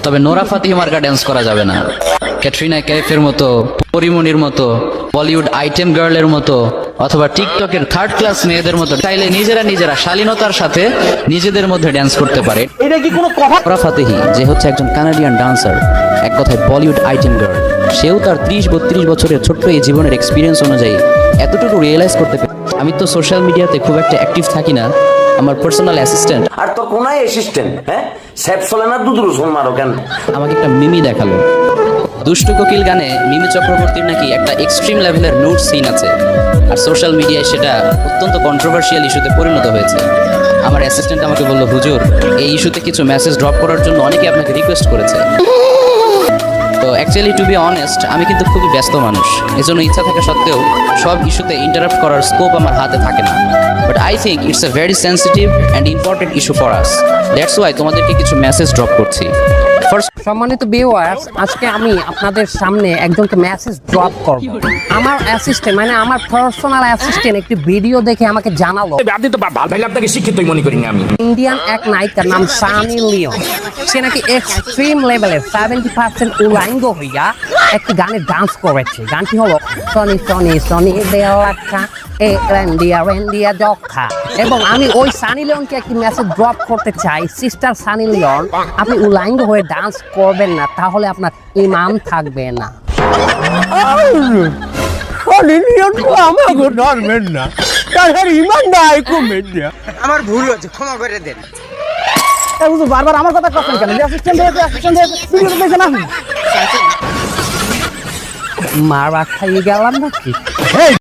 তবে নোরা ফাতিহি মার্কা ড্যান্স করা যাবে না। ক্যাটরিনা কাইফের মতো, পরিমণির মতো, বলিউড আইটেম গার্লের মতো অথবা টিকটকের থার্ড ক্লাস মেয়েদের মতো চাইলে নিজেরা শালীনতার সাথে নিজেদের মধ্যে ড্যান্স করতে পারে। এটা কি কোনো কথা? নোরা ফাতিহি যে হচ্ছে একজন কানাডিয়ান ডান্সার, এক কথায় বলিউড আইটেম গার্ল, সেও তার 30-32 বছরের ছোট্ট এই জীবনের এক্সপিরিয়েন্স অনুযায়ী এতটুকু রিয়েলাইজ করতে পারে। আমি তো সোশ্যাল মিডিয়াতে খুব একটা অ্যাক্টিভ থাকি না, আমার পার্সোনাল অ্যাসিস্ট্যান্ট আর তোর কোনায় অ্যাসিস্ট্যান্ট, হ্যাঁ স্যাপ চলে না, দুধ রসুন মারো কেন? আমাকে একটা মিমি দেখালো। দুষ্টু কোকিল গানে মিমি চক্রবর্তীর নাকি একটা এক্সট্রিম লেভেলের নুড সিন আছে, আর সোশ্যাল মিডিয়ায় সেটা অত্যন্ত কন্ট্রোভার্সিয়াল ইস্যুতে পরিণত হয়েছে। আমার অ্যাসিস্ট্যান্ট আমাকে বলল, হুজুর এই ইস্যুতে কিছু মেসেজ ড্রপ করার জন্য অনেকে আপনাকে রিকোয়েস্ট করেছে। তো অ্যাকচুয়ালি টু বি অনেস্ট, আমি কিন্তু খুবই ব্যস্ত মানুষ, এজন্য ইচ্ছা থাকা সত্ত্বেও সব ইস্যুতে ইন্টারাপ্ট করার স্কোপ আমার হাতে থাকে না। But I think it's a very sensitive and important issue for us, that's why তোমাদেরকে কিছু মেসেজ ড্রপ করছি। সম্মানিত ভিউয়ার্স, আজকে আমি আপনাদের সামনে একজনকে মেসেজ ড্রপ করব। আমার অ্যাসিস্ট্যান্ট, মানে আমার পার্সোনাল অ্যাসিস্ট্যান্ট একটি ভিডিও দেখে আমাকে জানালো আপনি তো ভালো ভাই, আপনাকে শিক্ষিতই মনে করি না আমি। ইন্ডিয়ান এক নায়িকার নাম সানি লিওন, সে নাকি এক্সট্রিম লেভেলের 70% উলাঙ্গ হইয়া একটি গানে ডান্স করেছে। গানটি হলো সনি সনি সনি দেওয়াকা এ রেন্ডিয়া রেন্ডিয়া যক্ষা। এবং আমি ওই সানি লিওনকে একটি মেসেজ ড্রপ করতে চাই, সিস্টার সানি লিওন, আপনি উলাঙ্গ হয়ে ডান্স করবেন না, তাহলে আপনার ইমান থাকবে না। আমার ভুল হচ্ছে, ক্ষমা করে দেন। বারবার আমার কথা কথা কেন? মারা খাইয়ে গেলাম নাকি?